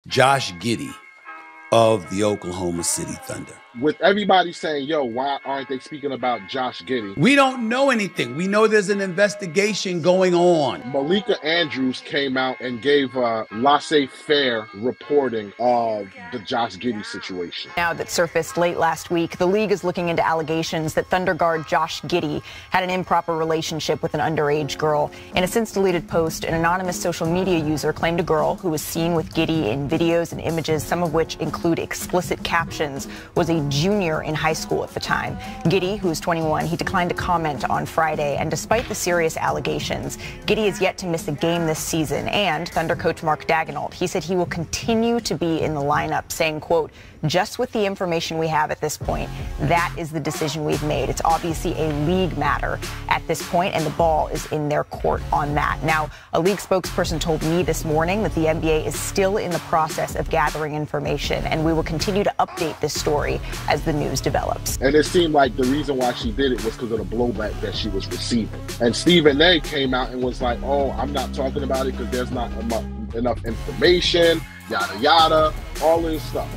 Josh Giddey of the Oklahoma City Thunder. With everybody saying, yo, why aren't they speaking about Josh Giddey? We don't know anything. We know there's an investigation going on. Malika Andrews came out and gave laissez-faire reporting of the Josh Giddey situation. Now that surfaced late last week, the league is looking into allegations that Thunder guard Josh Giddey had an improper relationship with an underage girl. In a since-deleted post, an anonymous social media user claimed a girl who was seen with Giddey in videos and images, some of which include explicit captions, was a junior in high school at the time. Giddey, who is 21, he declined to comment on Friday, and despite the serious allegations, Giddey is yet to miss a game this season. And Thunder coach Mark Daigneault, he said he will continue to be in the lineup, saying, quote, just with the information we have at this point, that is the decision we've made. It's obviously a league matter at this point, and the ball is in their court on that. Now, a league spokesperson told me this morning that the NBA is still in the process of gathering information, and we will continue to update this story as the news develops. And it seemed like the reason why she did it was because of the blowback that she was receiving. And Stephen A came out and was like, oh, I'm not talking about it because there's not enough information, yada, yada, all this stuff.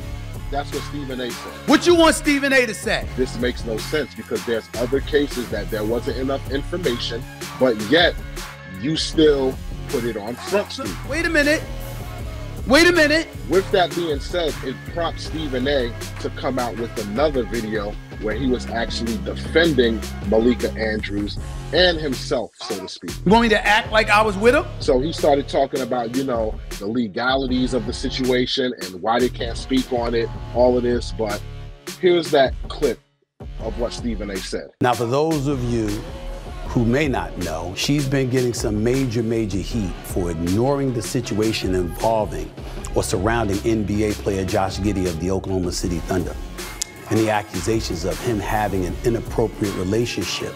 That's what Stephen A said. What you want Stephen A to say? This makes no sense because there's other cases that there wasn't enough information, but yet you still put it on Front Street. Wait a minute. Wait a minute. With that being said, it prompts Stephen A to come out with another video where he was actually defending Malika Andrews and himself, so to speak. You want me to act like I was with him? So he started talking about, you know, the legalities of the situation and why they can't speak on it, all of this. But here's that clip of what Stephen A said. Now, for those of you who may not know, she's been getting some major heat for ignoring the situation involving or surrounding NBA player Josh Giddey of the Oklahoma City Thunder and the accusations of him having an inappropriate relationship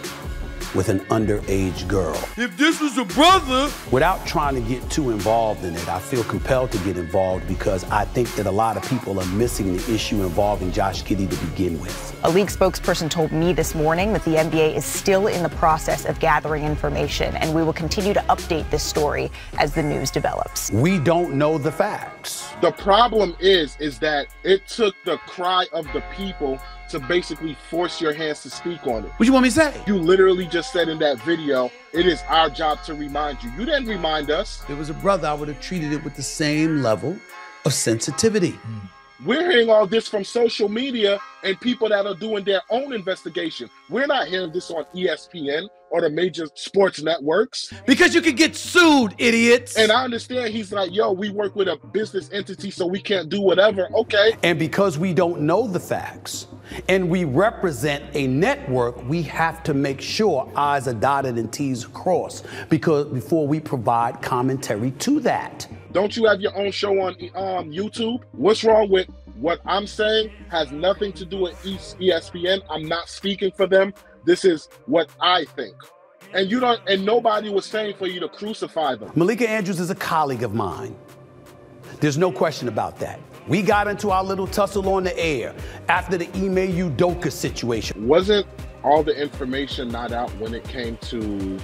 with an underage girl. If this was a brother! Without trying to get too involved in it, I feel compelled to get involved because I think that a lot of people are missing the issue involving Josh Giddey to begin with. A league spokesperson told me this morning that the NBA is still in the process of gathering information, and we will continue to update this story as the news develops. We don't know the facts. The problem is that it took the cry of the people to basically force your hands to speak on it. What you want me to say? You literally just said in that video, it is our job to remind you. You didn't remind us. If it was a brother, I would have treated it with the same level of sensitivity. We're hearing all this from social media and people that are doing their own investigation. We're not hearing this on ESPN or the major sports networks. Because you could get sued, idiots. And I understand he's like, yo, we work with a business entity, so we can't do whatever. Okay. And because we don't know the facts and we represent a network, we have to make sure I's are dotted and T's are crossed before we provide commentary to that. Don't you have your own show on YouTube? What's wrong with what I'm saying? Has nothing to do with ESPN. I'm not speaking for them. This is what I think. And you don't, and nobody was saying for you to crucify them. Malika Andrews is a colleague of mine. There's no question about that. We got into our little tussle on the air after the IMEUDOKA situation. Wasn't all the information not out when it came to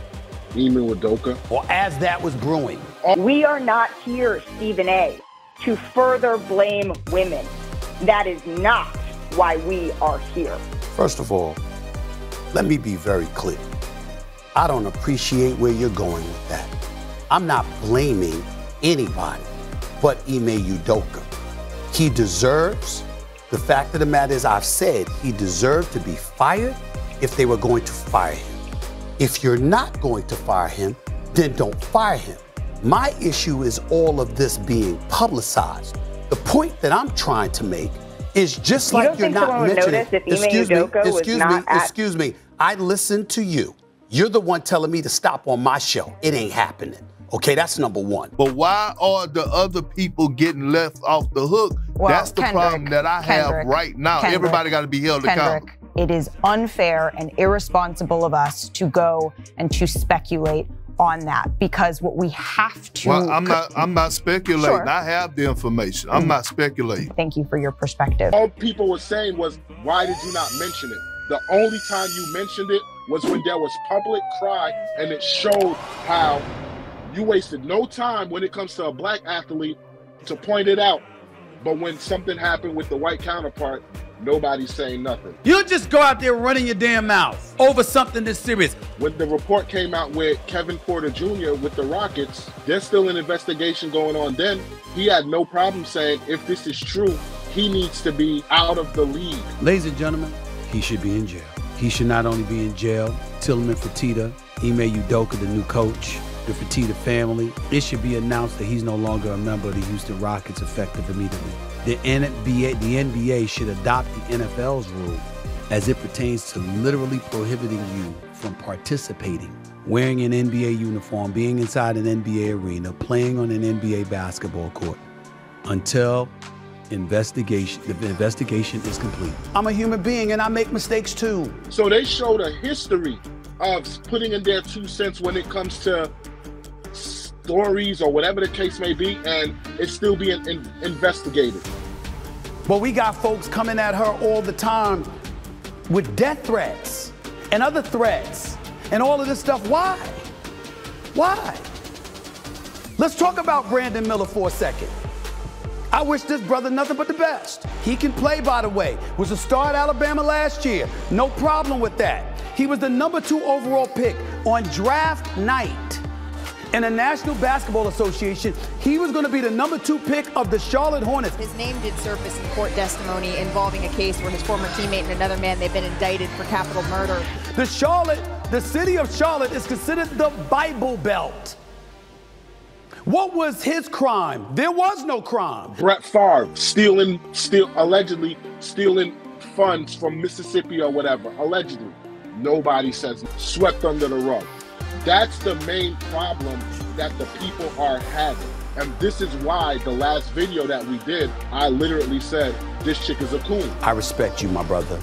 IMEUDOKA? Or as that was brewing. We are not here, Stephen A., to further blame women. That is not why we are here. First of all, let me be very clear. I don't appreciate where you're going with that. I'm not blaming anybody but IMEUDOKA. He deserves, the fact of the matter is, I've said he deserved to be fired if they were going to fire him. If you're not going to fire him, then don't fire him. My issue is all of this being publicized. The point that I'm trying to make is just like you're not mentioning. Excuse me. I listened to you. You're the one telling me to stop on my show. It ain't happening. Okay, that's number one. But why are the other people getting left off the hook? Well, that's the problem that I have right now. Everybody got to be held accountable. It is unfair and irresponsible of us to go and to speculate on that, because what we have to... Well, I'm not speculating. Sure. I have the information. I'm not speculating. Thank you for your perspective. All people were saying was, why did you not mention it? The only time you mentioned it was when there was public cry, and it showed how you wasted no time when it comes to a black athlete to point it out But when something happened with the white counterpart, nobody's saying nothing. You just go out there running your damn mouth over something this serious. When the report came out with Kevin Porter Jr. with the Rockets, there's still an investigation going on then. He had no problem saying, if this is true, he needs to be out of the league. Ladies and gentlemen, he should be in jail. He should not only be in jail, Tillman Fertitta, IMEUDOKA, the new coach, the Fertitta family, it should be announced that he's no longer a member of the Houston Rockets effective immediately. The NBA should adopt the NFL's rule as it pertains to literally prohibiting you from participating, wearing an NBA uniform, being inside an NBA arena, playing on an NBA basketball court until the investigation is complete. I'm a human being and I make mistakes too. So they showed a history of putting in their 2 cents when it comes to stories or whatever the case may be, and it's still being investigated. But we got folks coming at her all the time with death threats and other threats and all of this stuff. Why? Why? Let's talk about Brandon Miller for a second. I wish this brother nothing but the best. He can play, by the way. Was a star at Alabama last year. No problem with that. He was the #2 overall pick on draft night. In the National Basketball Association, he was going to be the #2 pick of the Charlotte Hornets. His name did surface in court testimony involving a case where his former teammate and another man, they've been indicted for capital murder. The city of Charlotte is considered the Bible Belt. What was his crime? There was no crime. Brett Favre allegedly stealing funds from Mississippi or whatever, allegedly. Nobody says, swept under the rug. That's the main problem that the people are having. And this is why the last video that we did, I literally said, this chick is a coon. I respect you, my brother,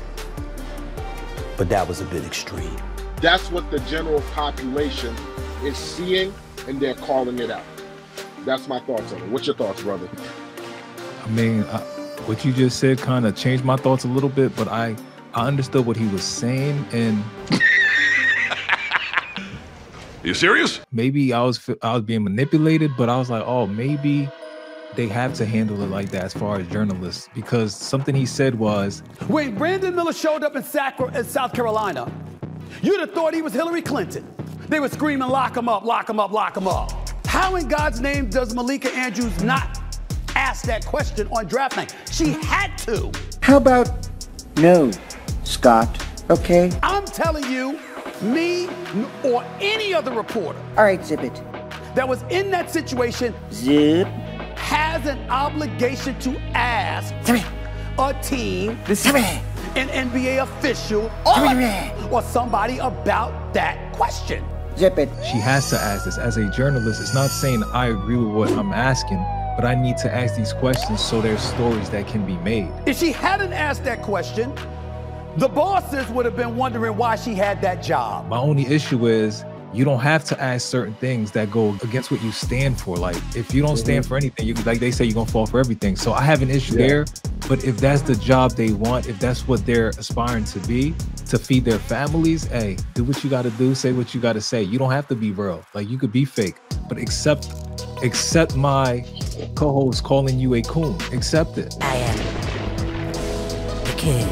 but that was a bit extreme. That's what the general population is seeing, and they're calling it out. That's my thoughts on it. What's your thoughts, brother? I mean, what you just said kind of changed my thoughts a little bit, but I understood what he was saying, and you serious? Maybe I was being manipulated, but I was like, oh, maybe they have to handle it like that as far as journalists, because something he said was, when Brandon Miller showed up in South Carolina, you'd have thought he was Hillary Clinton. They were screaming, lock him up, lock him up, lock him up. How in God's name does Malika Andrews not ask that question on draft night? She had to. How about no, Scott, okay? I'm telling you, me or any other reporter. All right, zip it. That was in that situation. Zip. Has an obligation to ask a team, an NBA official, or somebody about that question. Zip it. She has to ask this. As a journalist, it's not saying I agree with what I'm asking, but I need to ask these questions so there's stories that can be made. If she hadn't asked that question, the bosses would have been wondering why she had that job. My only issue is you don't have to ask certain things that go against what you stand for. Like, if you don't stand for anything, you, like they say, you're gonna fall for everything. So I have an issue there, but if that's the job they want, if that's what they're aspiring to be, to feed their families, hey, do what you gotta do, say what you gotta say. You don't have to be real. Like, you could be fake, but accept my co-host calling you a coon. Accept it. I am the king.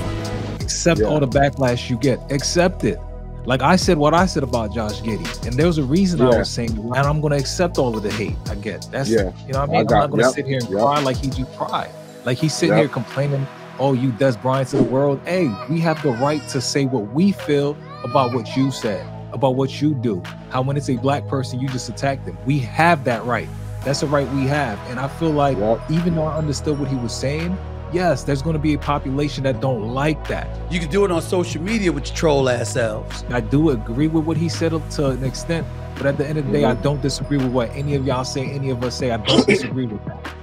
Accept all the backlash you get. Accept it. Like I said what I said about Josh Giddey, and there was a reason I was saying, and I'm going to accept all of the hate I get. That's, you know what I mean? I'm not going to sit here and cry like he do cry. Like he's sitting here complaining, oh, you Des Bryant to the world. Hey, we have the right to say what we feel about what you said, about what you do. How when it's a black person, you just attack them. We have that right. That's a right we have. And I feel like even though I understood what he was saying, yes, there's going to be a population that don't like that. You can do it on social media with your troll ass selves. I do agree with what he said to an extent, but at the end of the day, I don't disagree with what any of y'all say, any of us say. I don't disagree with that.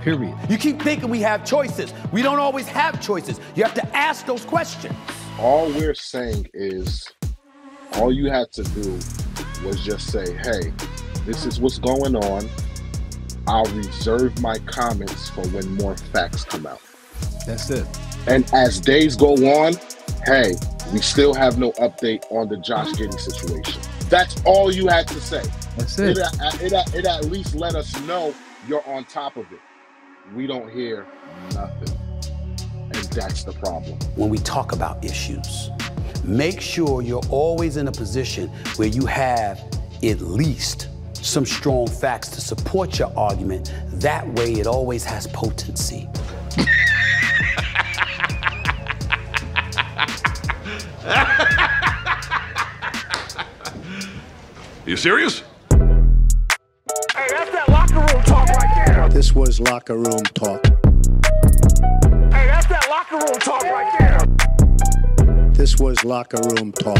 Period. You keep thinking we have choices. We don't always have choices. You have to ask those questions. All we're saying is, all you had to do was just say, hey, this is what's going on. I'll reserve my comments for when more facts come out. That's it. And as days go on, hey, we still have no update on the Josh Giddey situation. That's all you had to say. That's it. It at least let us know you're on top of it. we don't hear nothing. And that's the problem. When we talk about issues, make sure you're always in a position where you have at least some strong facts to support your argument. That way it always has potency. You serious? Hey, that's that locker room talk right there. This was locker room talk. Hey, that's that locker room talk right there. This was locker room talk.